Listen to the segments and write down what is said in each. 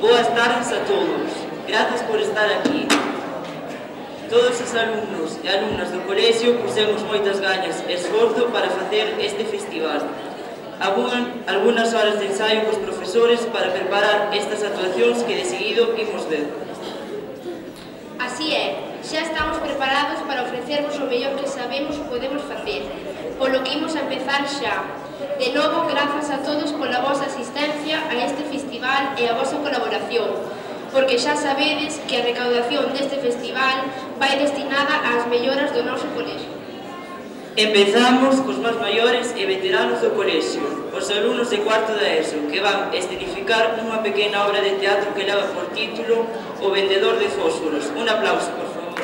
Boas tardes a todos. Gracias por estar aquí. Todos os alumnos e alumnas do colexio pusemos moitas gañas e esforzo para facer este festival. Algunas horas de ensaio cos profesores para preparar estas actuacións que de seguido imos ver. Así é, xa estamos preparados para ofrecervos o mellor que sabemos podemos facer, polo que imos a empezar xa. De novo, grazas a todos pola vosa asistencia a este festival e a vosa colaboración, porque xa sabedes que a recaudación deste festival vai destinada ás melloras do noso colexio. Empezamos cos máis maiores e veteranos do colexio, os alumnos de cuarto da ESO, que van escenificar unha pequena obra de teatro que leva por título O vendedor de fósforos. Un aplauso, por favor.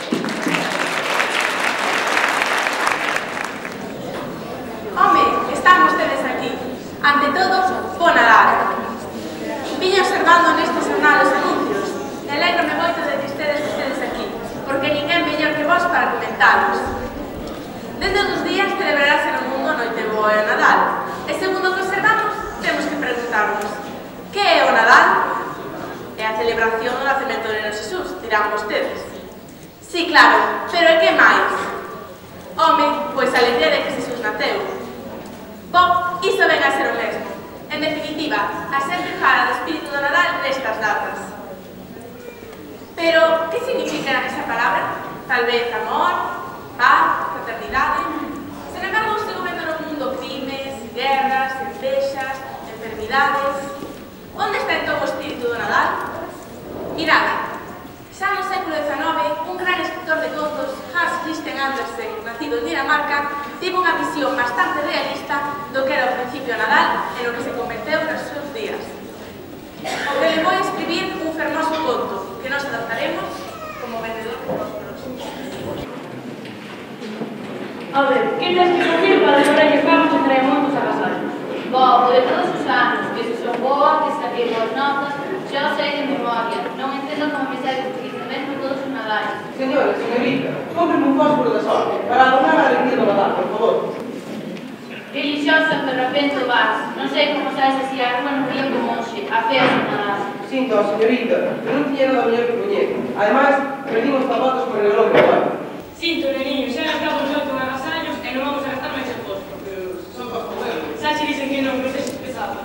Home, están vostedes aquí. Ante todo, bo Nadal. Viña observando nestes xornal os anuncios e alégrome moito de que estedes aquí, porque ninguén mellor que vos para comentalos. Desde os días celebrarase no mundo a Noite Boa e o Nadal, e segundo que observamos, temos que preguntarnos: que é o Nadal? É a celebración do nacemento de Neno Xesús, dirán vostedes. Sí, claro, pero e que máis? Home, pois a alegría de que Xesús naceu. Bo, iso ven a ser o mesmo. En definitiva, a xente fala do espírito do Nadal nestas datas. Pero, que significa esa palabra? Tal vez amor, paz, fraternidade. Sen embargo, sigo vendo no mundo crimes, guerras, envexas, enfermidades. Onde está entón o espírito do Nadal? Mirad, xa no século XIX, un gran escritor de contos, Hans Christian Andersen, nacido en Dinamarca, tivo unha visión bastante realista do que era o principio do Nadal e no que se converteu nos seus días. O que le vou a escribir un fermoso conto que nos adaptaremos como vendedor de fósforos. A ver, que tens que facer para lograr que vamos a traer moitos agasallos? Bo, de todos os anos, que se son boa, que saquei boas notas, xa o sei de memoria. Non entendo como me sai difícil mesmo todos os nadais. Señora, señorita, cómpreme un fósforo da sorte para adornar a alegría do Nadal, por favor. Religiosa, pero repente vas. Non sei como sabes así a rúa no río como hoxe, a fea do Nadal. Sinto, señorita, que non tiña nada mellor que poñer. Ademais, perdí os zapatos por el reloj do pai. Sinto, neniño, xa gastamos moito en agasallos e non vamos a gastar máis en fósforo. Pero son para comer. Xa che dicen que non, que sex pesado.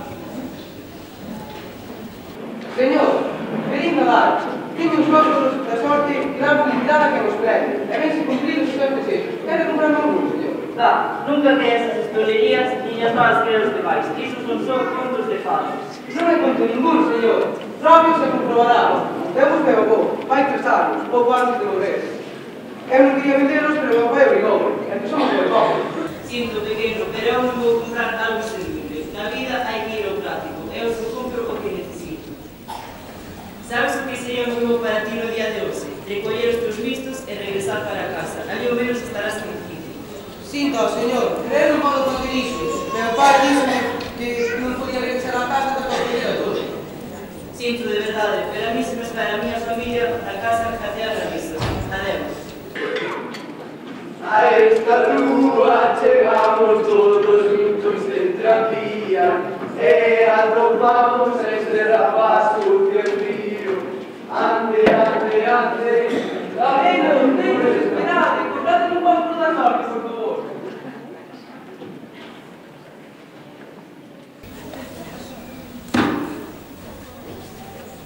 Señor, feliz Nadal. Teño os fósforos da sorte que dan felicidade a que nos prende. E vense cumpridos os seus desexos. Quere comprarme algún, señor? Da, nunca que esas estolerías nin as vas creer os demais. Iso son só contos de fadas. Non é conto ningún, señor. Propios se comprobarán. Temos meu avó, vai 3 anos, pouco antes de morrer. Eu non quería venderos, pero meu pai obrigoume. E que somos moi pobres. Sinto, pequeno, pero eu non vou comprar algo servible. Na vida hai que ir ao práctico. Eu só compro o que necesito. Sabes o que sería moi bo para ti no día de hoxe? Recoller os teus vistos e regresar para casa. Ali ao menos estarás tranquilo. Sinto, señor, pero eu non podo facer iso. Meu pai díxome que non podía regresar a casa ata que aprendera todo. Sinto de verdade, pero a mí se me espera a miña familia na casa catear a misa. Adeus. A esta rúa chegamos todos juntos de tranvía e atopamos a este rapaz sucio e frío. Ande, ande, ande, Non teño esperade, comprade un fósforo da sorte, por favor.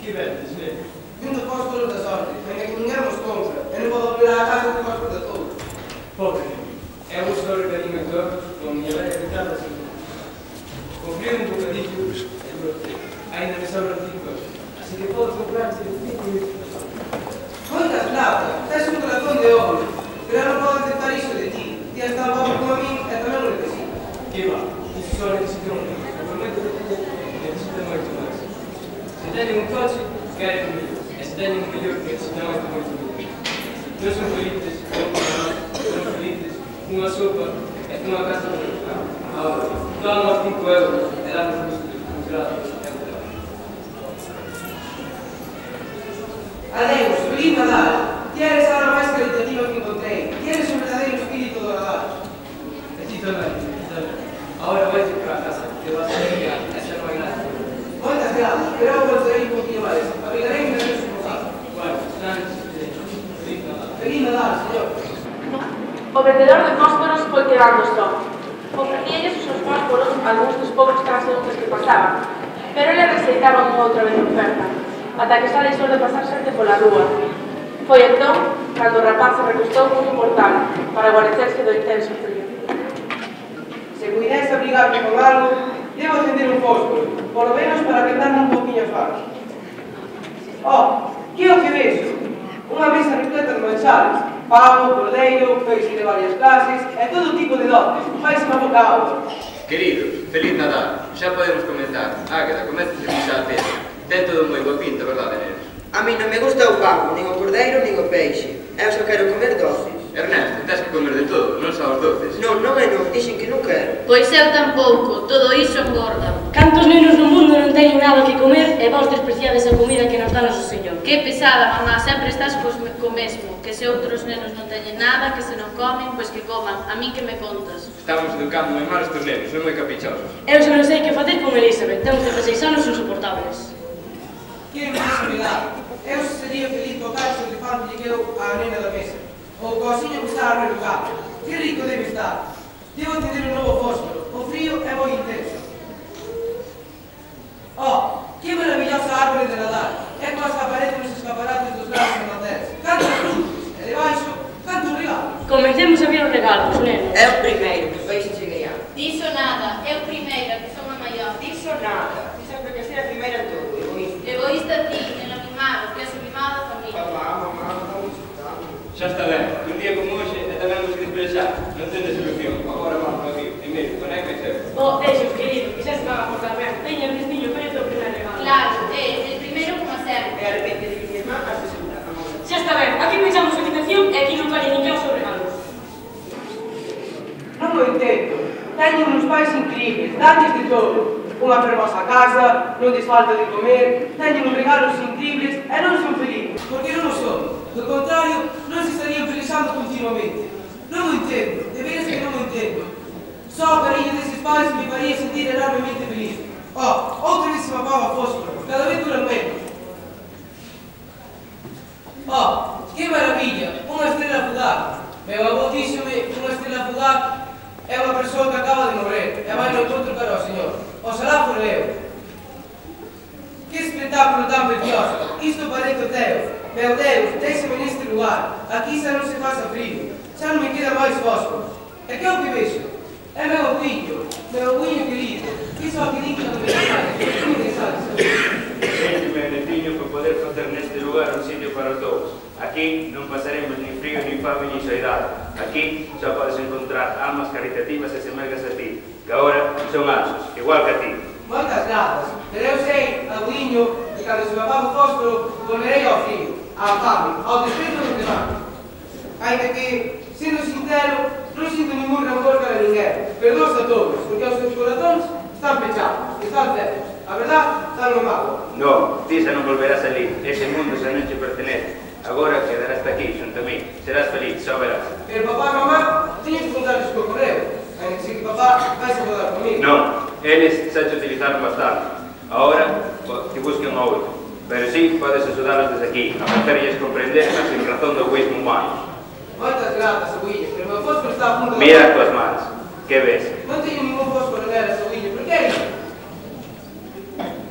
que vendes, nene? Vendo fósforos da sorte, ainda que ninguén nos compra, e non podo volver á casa con fósforos de todo. Pobre, é un só recadinho de todos, con miña velha Ricardo sin. Confío un bocadillo e brote. Ainda me sobran 5 euros, así que podo comprarse 5 minutos. Moitas plata, tes un corazón de ouro, pero eu non podo aceptar iso de ti. Ti és tan pobre como a mí e tamén o necesito. Que va, iso só necesito un rico. O prometo que necesita moito máis. Se teñen un coche, quere comigo. E se teñen un millón, necesitan moito moito comigo. Non son felices, son felices, unha sopa e unha casa de mercado. Ahora, damos 5 euros e damos un grado e un trabalho. Adeus, feliz Nadal. Ti eres a hora máis caritativa que encontrei. Ti eres o verdadeiro espírito do Nadal. E ti tamén, e ti tamén. Ahora vai para a casa, que vas a llegar, e xa non hai nada. Moitas grazas, pero eu voltarei con ti O vendedor de fósforos foi quedando só. Ofrecíalles os seus fósforos a algúns dos poucos transeúntes que pasaban, pero eles receitaban unha outra vez a oferta, ata que xa deixou de pasar xente pola rúa. Foi entón cando o rapaz se recostou nun portal para guarecerse do intenso frío. Se pudiese abrigarme con algo, debo encender un fósforo, polo menos para quedarme un poquinho faro. Oh, que é o que vexo? Unha mesa repleta de manxares, pavo, cordeiro, peixe de varias clases e todo tipo de dotes. Fais unha boca agua. Queridos, feliz Nadal. Xa podemos comenzar. Águeda, comece a pisar a pena. Ten todo moi boa pinta, verdade, nenos? A mí non me gusta o pavo, nin o cordeiro, nin o peixe. Eu só quero comer doces. Ernesto, tens que comer de todo, non só os doces. Non, dixen que non quero. Pois eu tampouco, todo iso engorda. Cantos nenos no mundo non teñen nada que comer e vos despreciades a comida que nos dá noso Señor? Que pesada, mamá, sempre estás co mesmo. Que se outros nenos non teñen nada, que se non comen, pois que coman. A mí que me contas? Estamos educando moi mal estes nenos, son moi caprichosos. Eu xa non sei que facer con Elizabeth, ten 16 anos insoportables. Que me desamilar? Eu sería feliz co cacho que fan lle quedou á nena da mesa. O cociño que está arregado. Que rico debe estar. Debo encender un novo fósforo. O frío é moi intenso. Oh, que maravillosa árbore de Nadal. É como se aparecen nos escaparates dos grandes mandatés. Cantos frutos. E debaixo, cantos regalos. Comencemos a ver os regalos, nenos. É o primeiro, que peixe cheguei a. Diso nada, eu primeira, que son a maior. Diso nada. Ti sempre que ser a primeira en todo, egoísta. Egoísta ti, en o mimado, que és o mimado da familia. Mamá, estamos chutando. Xa está ben, un día como hoxe e tamén vos que desprexar. Non tende solución, agora vamos aquí, primeiro, conecta e seu. Oh, deixos, querido, que xa se van a portar ben. Teña, Cristiño, foi o teu primer regalo. Claro, el primeiro como sempre. E a repente de mi irmán hasta segunda. Xa está ben, aquí pensamos a habitación e aquí non calle ninguén os seus regalos. Non o entendo. Teñen uns pais increíbles, danlles de todo. Unha fermosa casa, non lles falta de comer, teñen uns regalos increíbles e non son felices. Porque non o son. Do contrario, non se estarían felizando continuamente. Non o entendo, de veras que non o entendo. Só a cariño deses pais me faría sentir enormemente feliz. Oh, outra vez se me apaga fósforo, cada vez dura menos. Oh, que maravilla, unha estrela fugaz. Meu avó díxome que unha estrela fugaz é unha persoa que acaba de morrer e vai no encontro cara ao Señor. Oxalá for eu. Que espectáculo tan precioso. Isto parece o teo. Meu Deus, déixame neste lugar. Aquí xa non se pasa frío. Xa non me queda máis fósforos. E que é o que vexo? É meu abuinho querido. Que só que digno de verdade. Sempre meu netiño por poder facer neste lugar un sitio para todos. Aquí non pasaremos nin frío, nin fame, nin soidade. Aquí xa podes encontrar almas caritativas e semelgas a ti, que agora son anxos, igual que a ti. Moitas grazas, pero eu sei, abuinho, que cando se me apaga o fósforo, volverei ao frío, á fame, ao desprezo dos demais. Ainda que, sendo sincero, non sinto ningún rancor para ninguén. Perdoos a todos, porque os seus corazóns están pechados, están certos. A verdad, están no mago. Non, ti xa non volverás ali, ese mundo xa non te pertenece. Agora quedarás aquí, xunto a mí, serás feliz, xa verás. Pero papá e mamá, teño que contarles co correo. Ainda que sei que papá vai se mudar comigo. Non, eles xa te utilizaron bastante. Agora, que busquen a outro. Pero sí, podes axudalos desde aquí, a facerlles comprender a sin razón do egoísmo humano. Moitas grazas, abuinho, pero o meu fósforo está a punto de... Mira as tuas mans, que ves? Non teño ningún fósforo nelas, abuinho, por que é isto?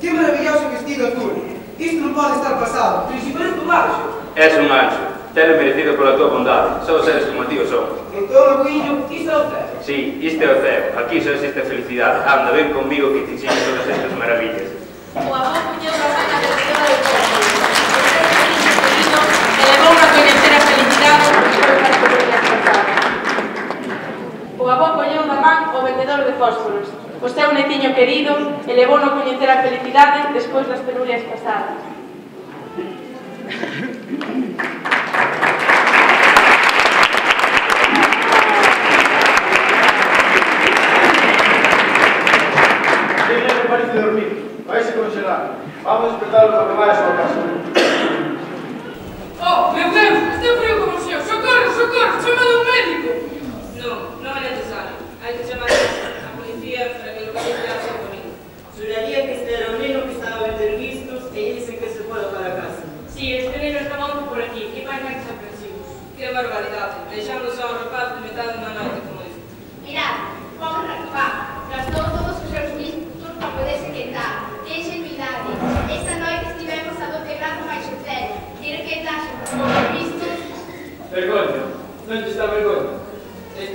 Que maravilloso vestido azul. Isto non pode estar pasado, pero se parece un anxo. És un anxo, telo merecido pola tua bondade, só os seres como a ti o son. Entón, abuinho, isto é o céu. Sí, isto é o céu, aquí só existe felicidade. Anda, ven conmigo que te enseño todas estas maravillas. O avó puñeu a mano a vendedora de fósforos. E levou a coñecer a felicidade despois das penurias pasadas. O avó colleu da man o vendedor de fósforos, o seu netiño querido, e levou a coñecer a felicidade despois das penurias pasadas. Tiene parece dormir, vais a congelar. Vamos a despertarlo para que vaya a súa casa. Oh, meu Deus, estou frío como o xeo. Socorro, socorro, chamado un médico. Non é necesario. Hai que chamar a policía para que localice a seu amigo. Juraría que este era un neno que estaba a vender vistos e dice que se fue para casa. Si, este neno estaba por aquí. Que vai máis aprensivos. Que barbaridade. Deixando só o rapaz de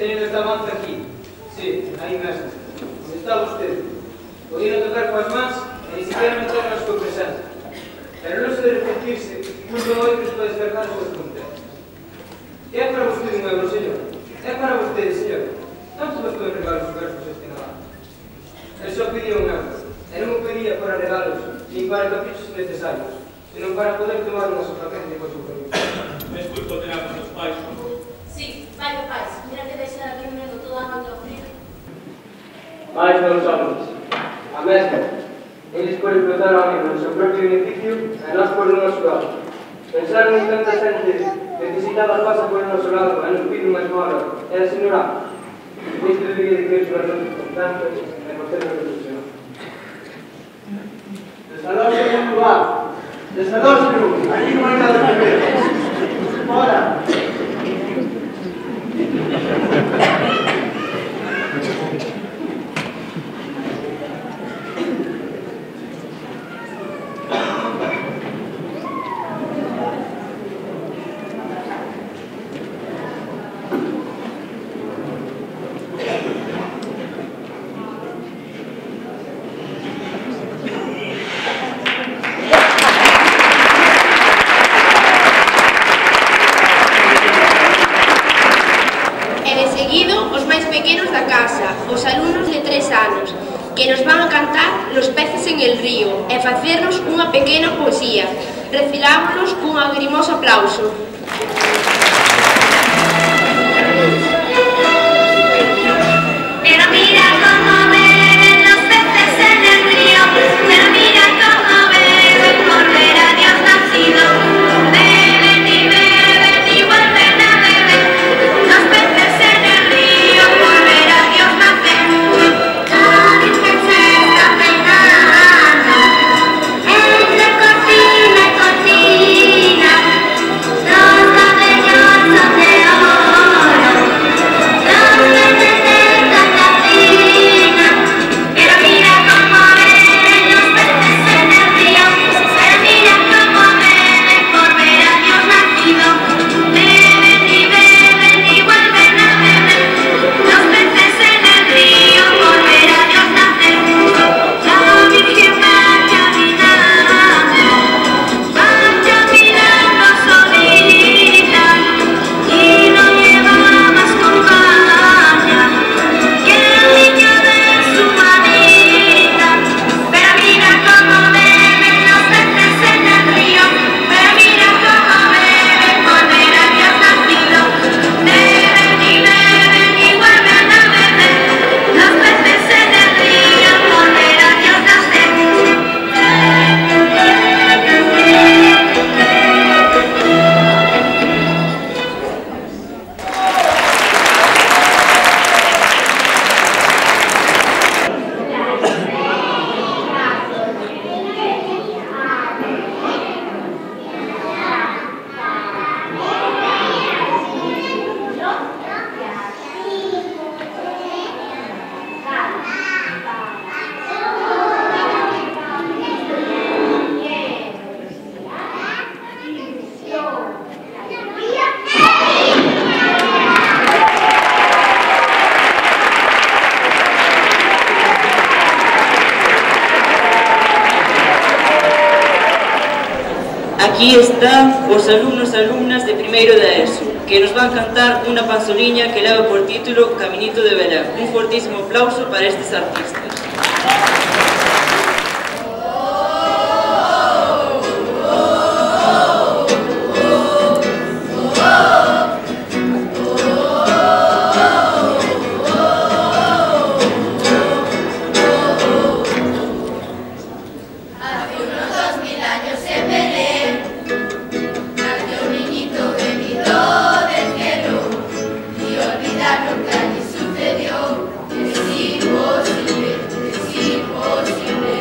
teniendo este avance aquí. Sí, aí mesmo. Onde está vostede. Podían tocar coas mans e ni siquiera meter na súa presenza. Pero non se de repetirse, culpa hoy que se pode descargar as súas fronteras. E é para vostede un euro, señor. É para vostede, señor. Non se vos pode regalar os versos este Nadal. El só pedía un euro. E non o pedía para regalos, nin para caprichos innecesarios, senón para poder tomar unha soframente con su familia. Desculpa, tenemos os pais, por favor. Sí, vaya pais, mira que deixar aquí un medo todo ano do frío. Mais meus homens, a mesma, eles por explotar a amigo no seu propio beneficio e nós por o noso lado. Pensaron en tanta xente necesitada pasa por o noso lado e nos pide unha esmola, e a señora, isto debería de que os razóns constantes e por ser reflexionar. Desaloxe en lugar. Desaloxe, allí non hai nada que ver. Fora. Os alumnos de 3 anos, que nos van a cantar Los peces en el río e facernos unha pequena poesía. Recilámonos cun agrimoso aplauso. Pero mira cómo beben los peces en el río, pero mira cómo beben por ver a Dios nacido. Beben y beben y vuelven a beber los peces en el río por ver a Dios nacer. La Virgen se está peinando entre cortina y cortina, los cabellos son de oro, los peces de Catalina. Pero mira cómo beben los peces en el río, pero mira cómo beben por ver a Dios nacido. Beben y beben y vuelven a beber los peces en el río por ver a Dios nacer. La Virgen va caminando solita y no lleva más compañía que el niño de su manita. Pero mira cómo beben los peces en el río, pero mira cómo beben por ver a Dios nacido. Beben y beben y vuelven a beber los peces en el río por ver a Dios nacer. Aquí están os alumnos e alumnas de primeiro da ESO, que nos van cantar unha panzoliña que leva por título Caminito de Belén. Un fortísimo aplauso para estes artistas. Hace unos 2000 años en Belén nació un niñito venido del cielo, y olvidar lo que allí sucedió es imposible, es imposible.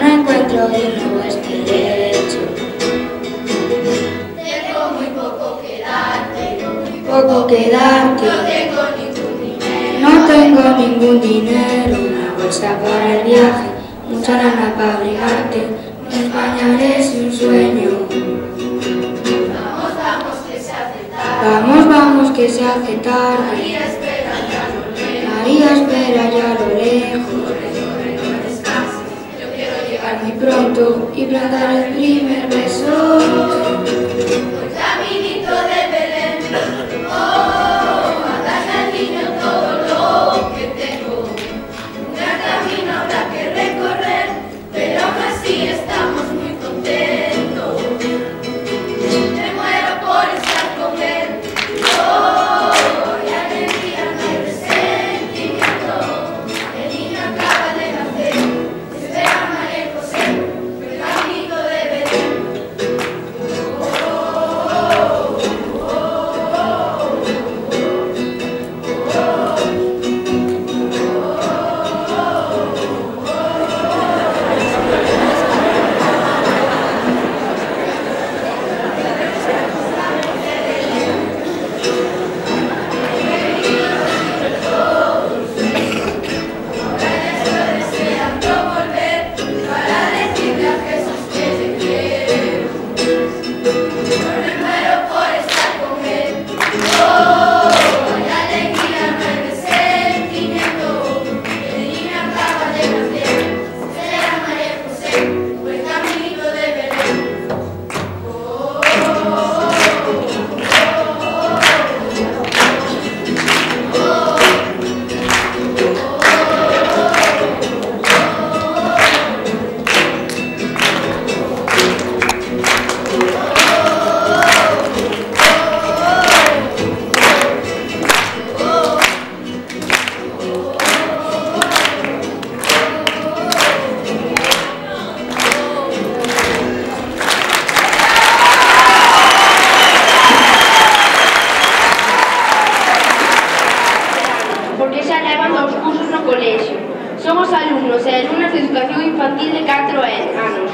no encuentro digno este lecho. Tengo muy poco que darte, Poco que darte. no tengo ningún dinero. No tengo ningún dinero, una bolsa para el viaje, mucha lana para abrigarte. España es un sueño. Vamos, vamos, que se hace tarde. Vamos, vamos, que se hace tarde. María espera ya lo lejos. María espera ya a lo lejos. Corre, corre, no descanses. Yo quiero llegar Muy pronto y plantar el primer beso. por caminito de Belén. Oh, a darle al niño todo lo que tengo. Un gran camino habrá que recorrer, pero aún así estamos muy contentos. Me muero por estar con él. Oh, y alegría, no hay resentimiento. El niño acaba de nacer, espera María José, por el caminito de Belén. Deseando volver para decirle a Jesús que le quiero. Me muero por estar con él. Oh, la alegría no hay resentimiento. El niño acaba de nacer. Será María José por el caminito de Belén. Porque xa levan 2 cursos no colexio. Somos alumnos e alumnas de Educación Infantil de 4 anos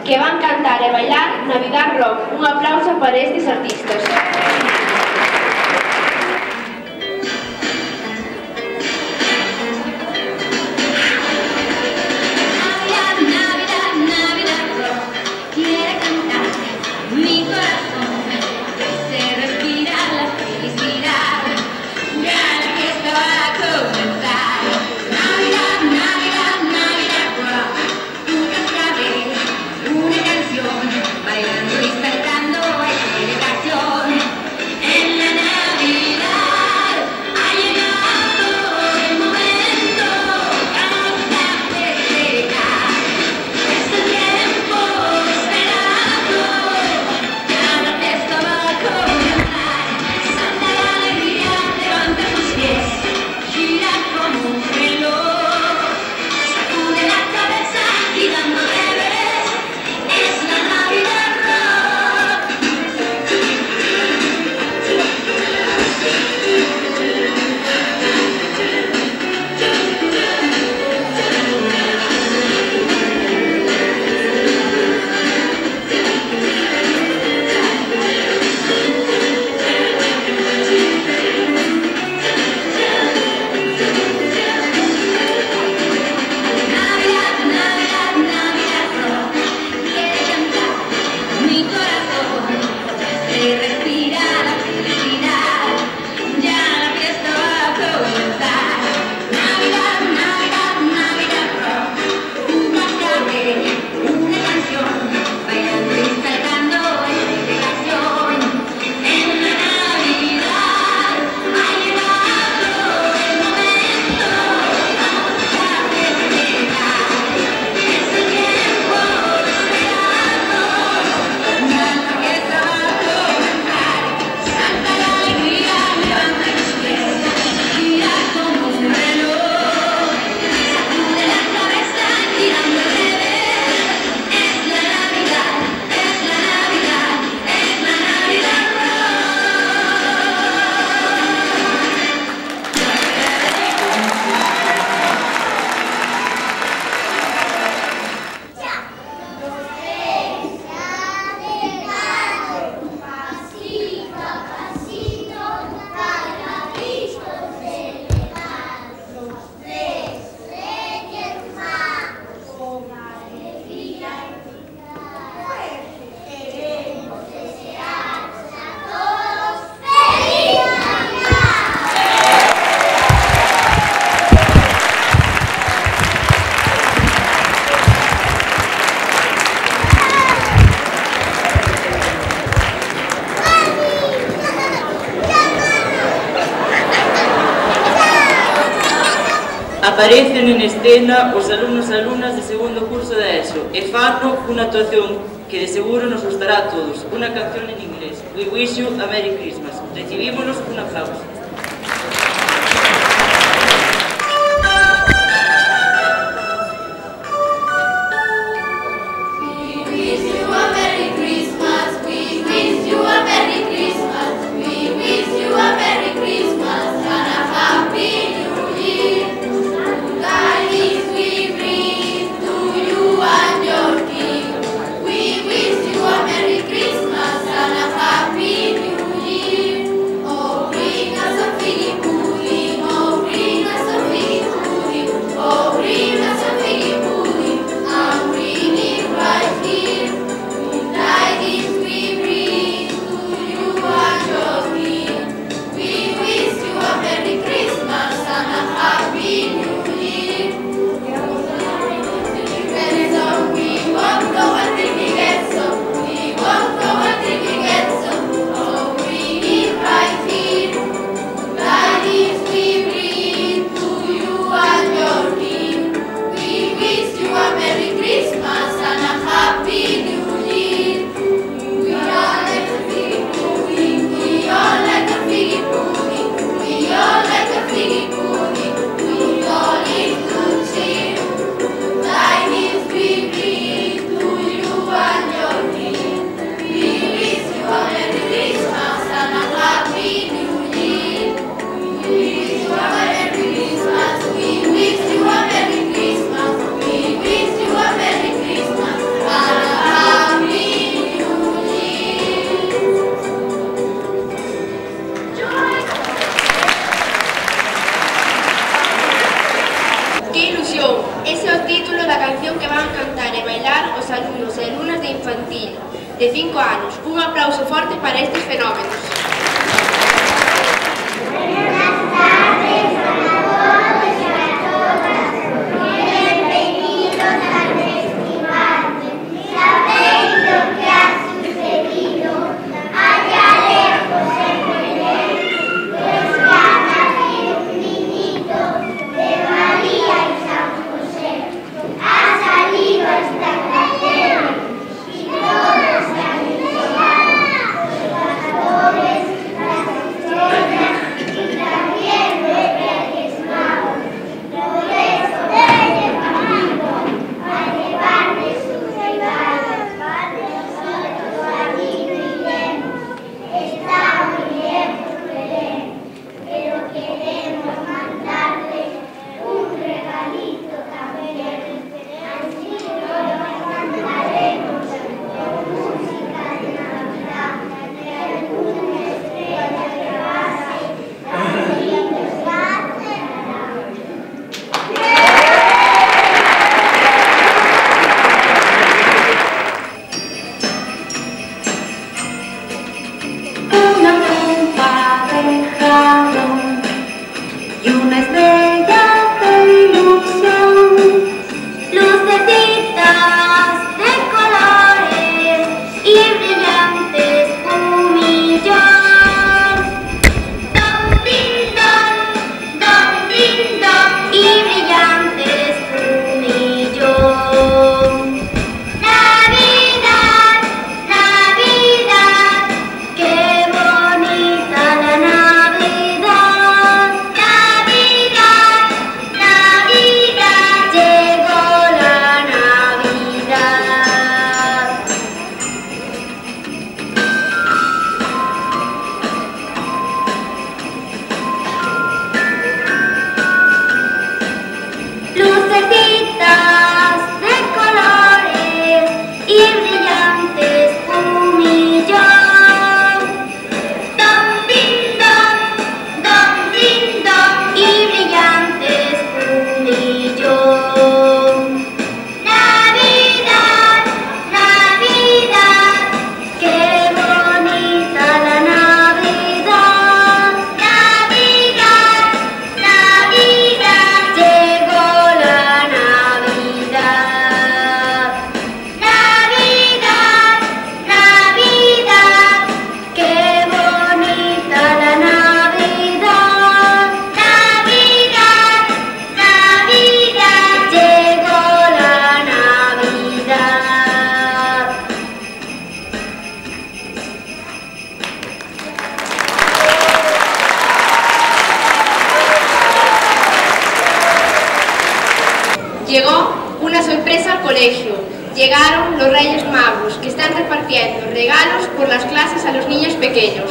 que van cantar e bailar Navidad Rock. Un aplauso para estes artistas. Navidad, Navidad, Navidad Rock, quiere cantar mi corazón, se respira la felicidad, ya la fiesta va a comenzar. Navidad, Navidad, Navidad Rock, otra vez una canción, bailando y saltando hay celebración. aparecen en escena os alumnos e alumnas de segundo curso de ESO e fano unha actuación que de seguro nos gustará a todos, unha canción en inglés, We Wish You a Merry Christmas. Recibímonos un aplauso. Ese é o título da canción que van cantar e bailar os alumnos e alumnas de infantil de 5 anos. Un aplauso forte para estes fenómenos. Todos llegaron los Reyes Magos, que están repartiendo regalos por las clases a los niños pequeños.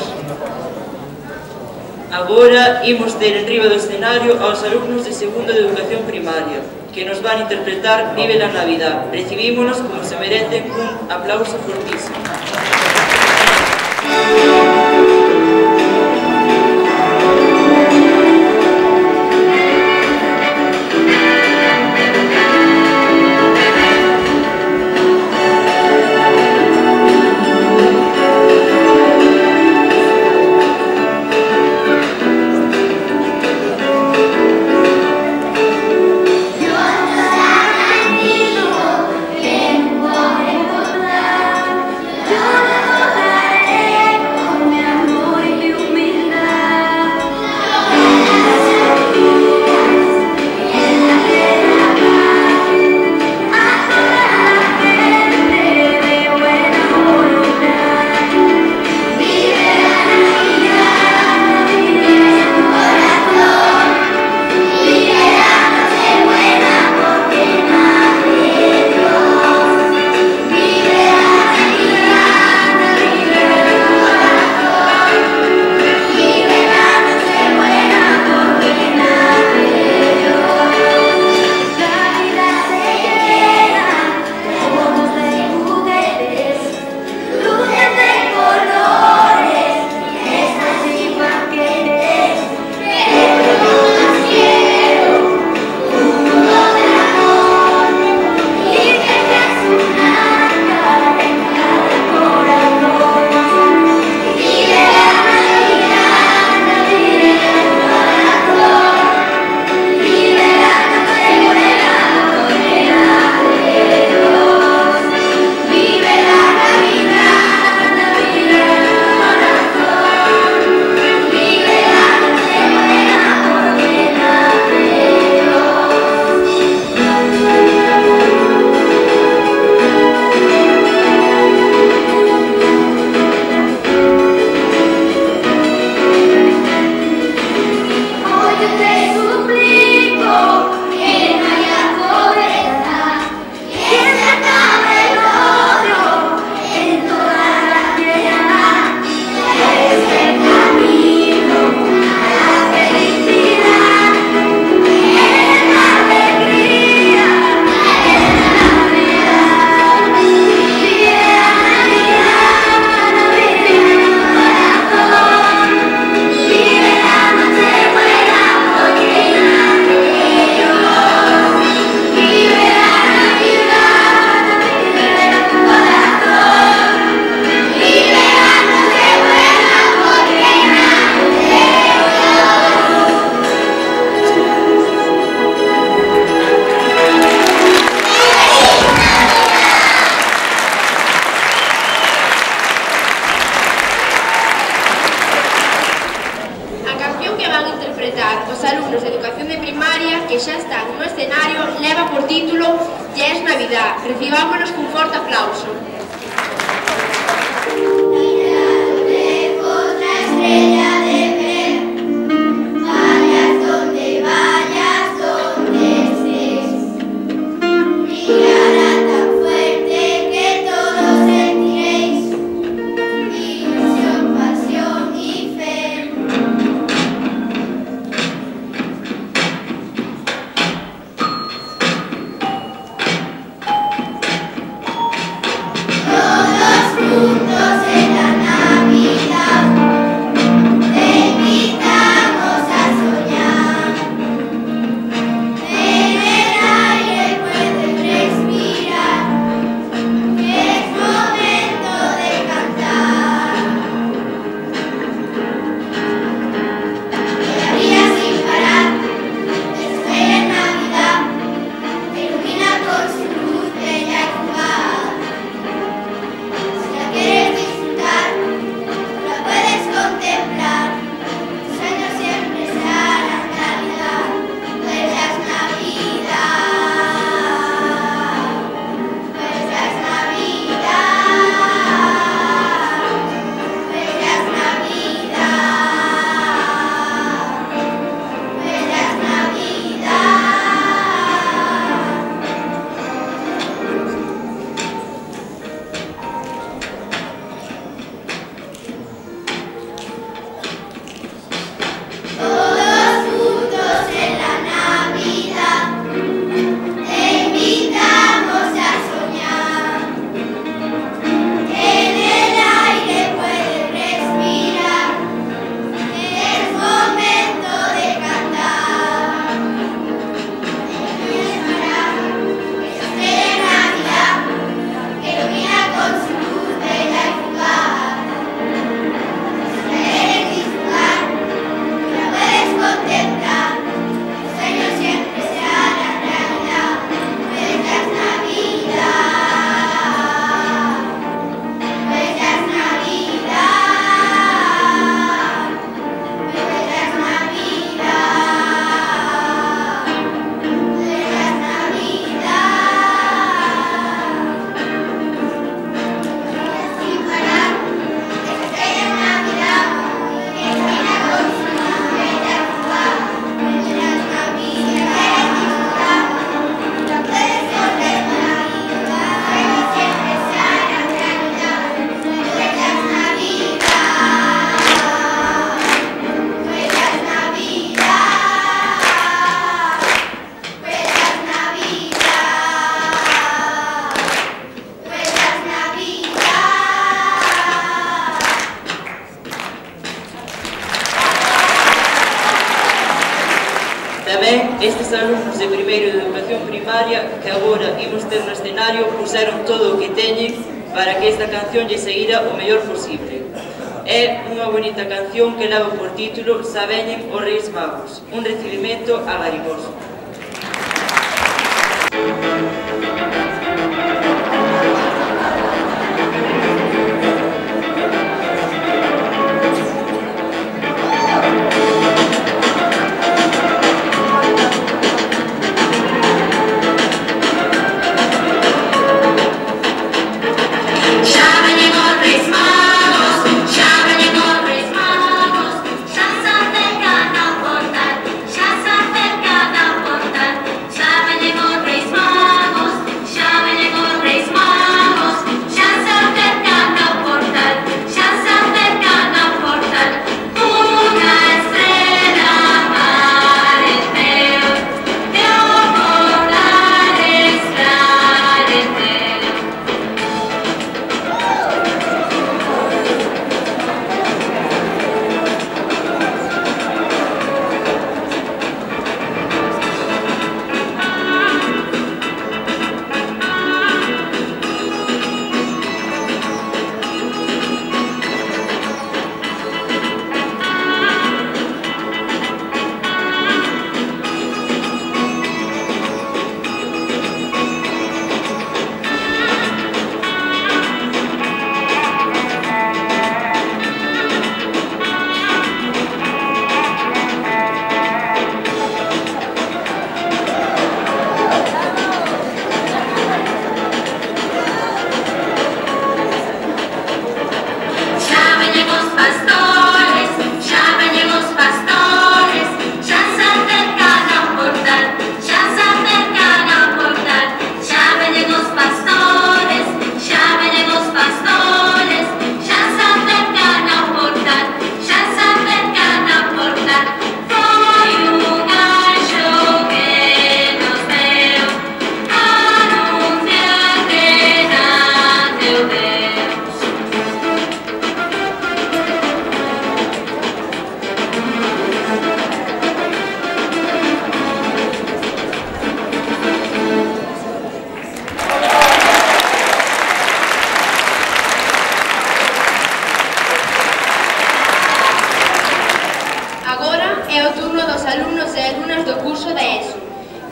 Agora imos ter en riba do escenario aos alumnos de segundo de educación primaria, que nos van a interpretar Vive la Navidad. Recibímonos como se merecen un aplauso fortísimo. Os alumnos de educación de primaria que xa están no escenario leva por título Ya es Navidad. Recibámonos cun forte aplauso. estes alumnos de primeiro de educación primaria que agora imos ter no escenario puseron todo o que teñen para que esta canción lle seguira o mellor posible. É unha bonita canción que leva por título Xa veñen os Reis Magos, un recibimento agarimoso.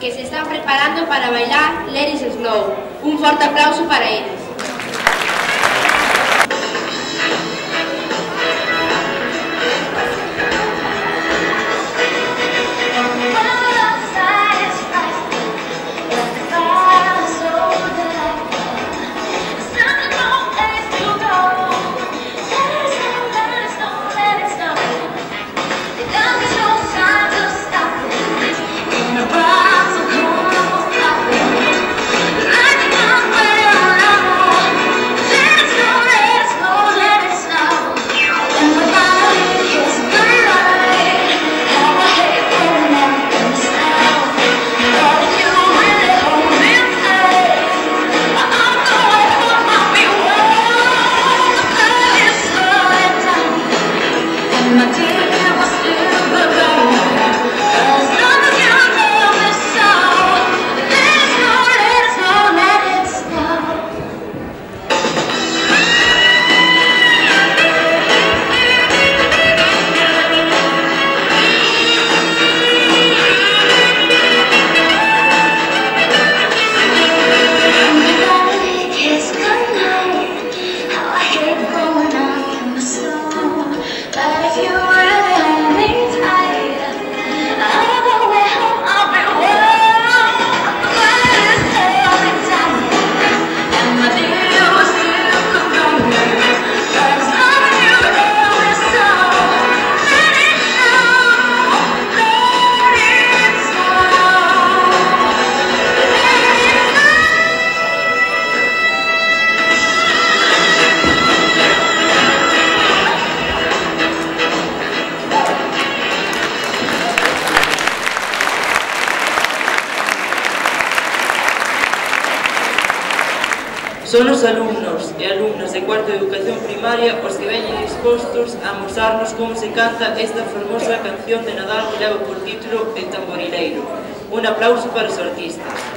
que se están preparando para bailar Let It Snow. Un forte aplauso para eles. Son os alumnos e alumnas de cuarto de educación primaria os que veñen dispostos a mostrarnos como se canta esta fermosa canción de Nadal que leva por título El Tamborileiro. Un aplauso para os artistas.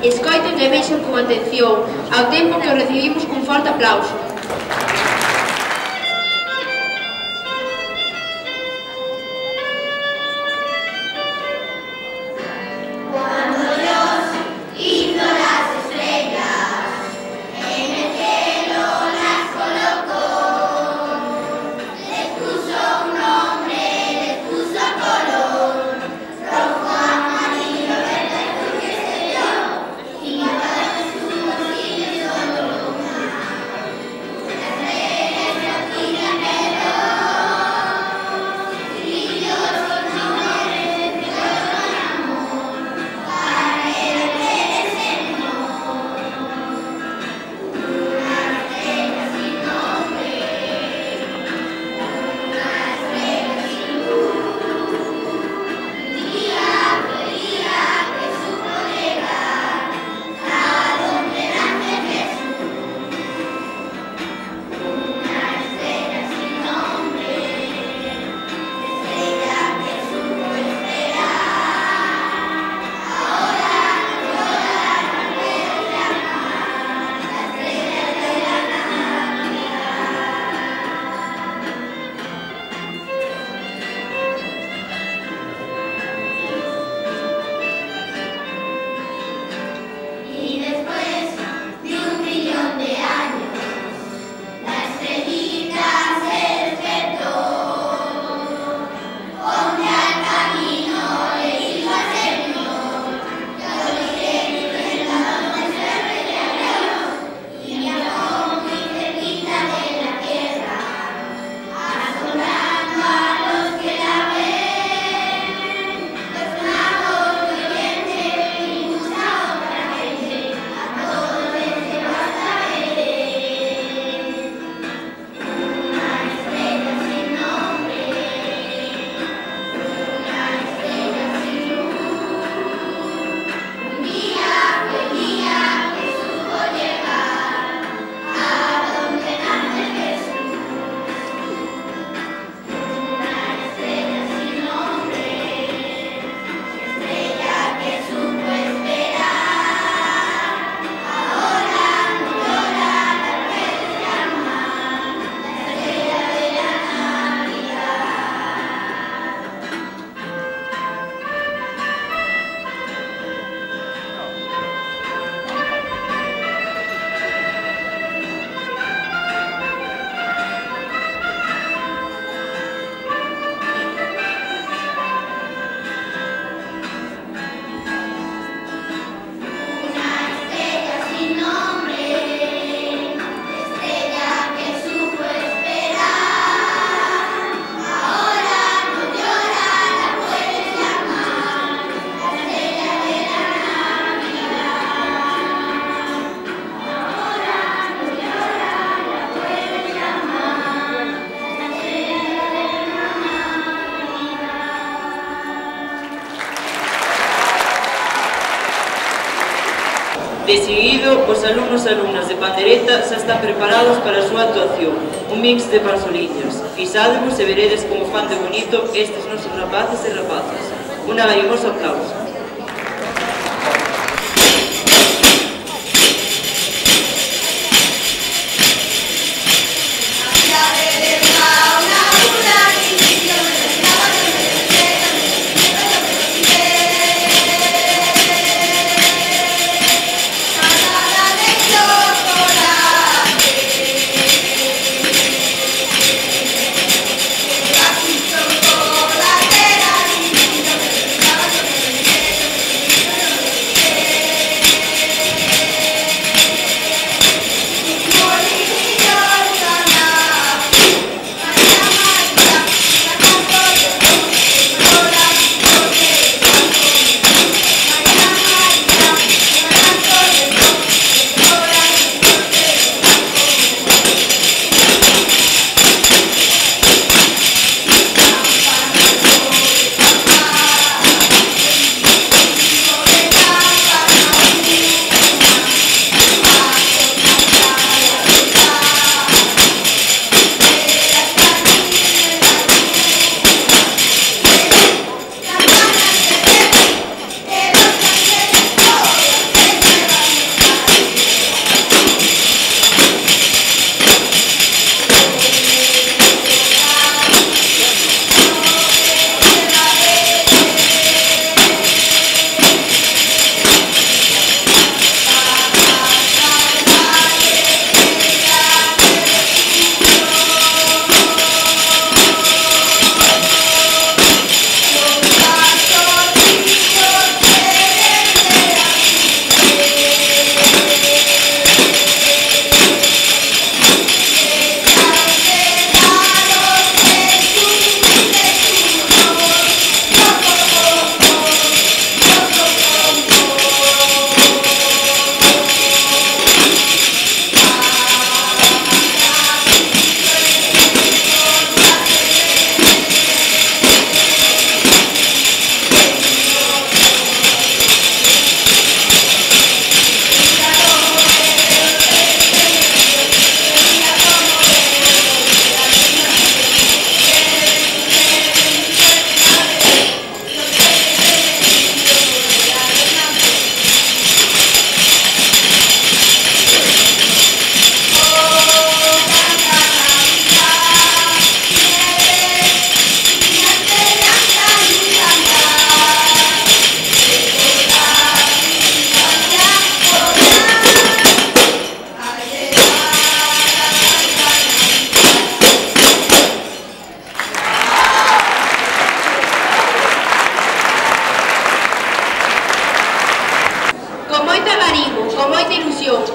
Escoiten e vexan con atención, ao tempo que o recibimos cun forte aplauso. Thank you. De seguido, os alumnos e alumnas de pandereta xa están preparados para a súa actuación, un mix de parsoliños. Fixádevos e veredes como fan de bonito estes nosos rapaces e rapazas. Un agarimoso aplauso.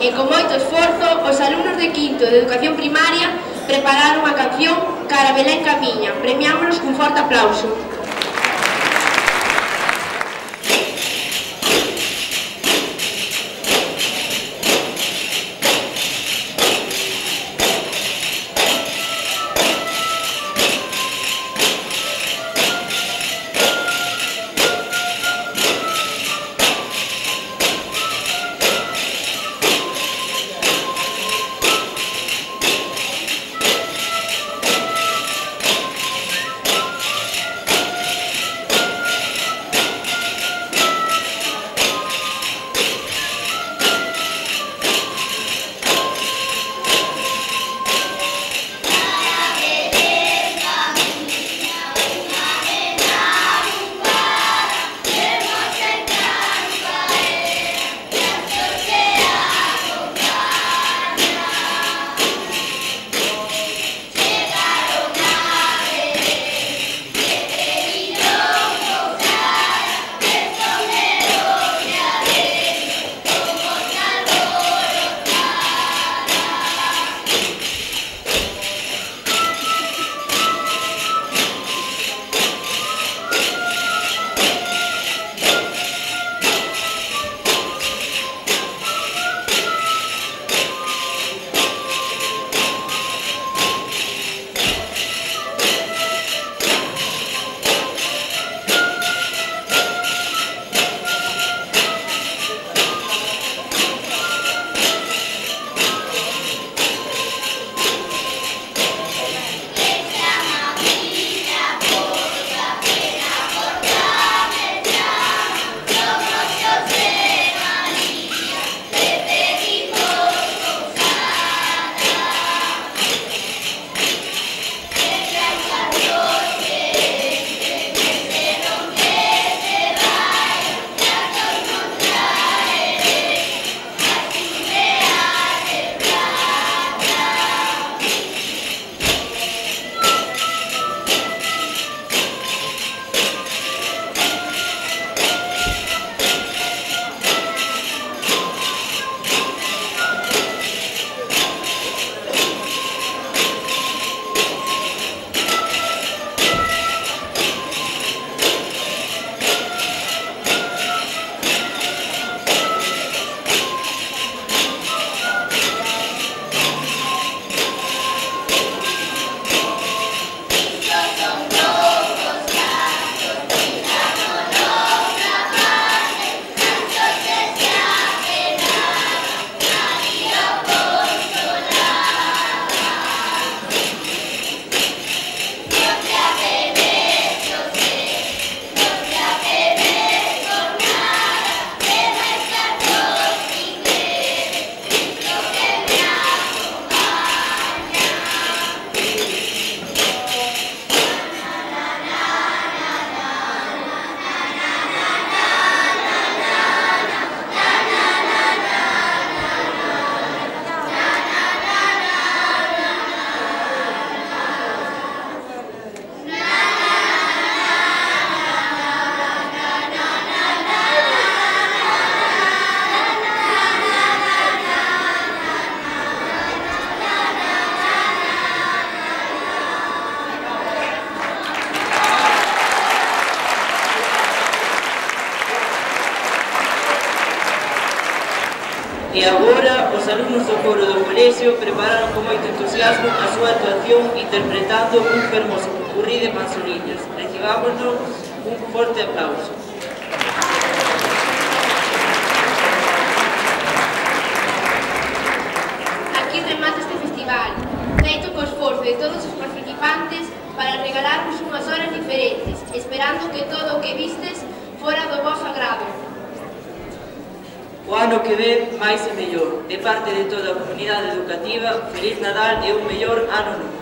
E con moito esforzo, os alumnos de quinto de educación primaria prepararon a canción Cara Belén Camiña. Premiámonos cun forte aplauso. E agora, os alumnos do coro do colexio prepararon con moito entusiasmo a súa actuación interpretando un fermoso popurrí de Manzoniñas. Recibámonos un forte aplauso. Aquí remata este festival, feito co esforzo de todos os participantes para regalarvos unhas horas diferentes, esperando que todo o que vistes fora do vosso agrado. O ano que ven máis e mellor. De parte de toda a comunidade educativa, Feliz Nadal e un mellor ano novo.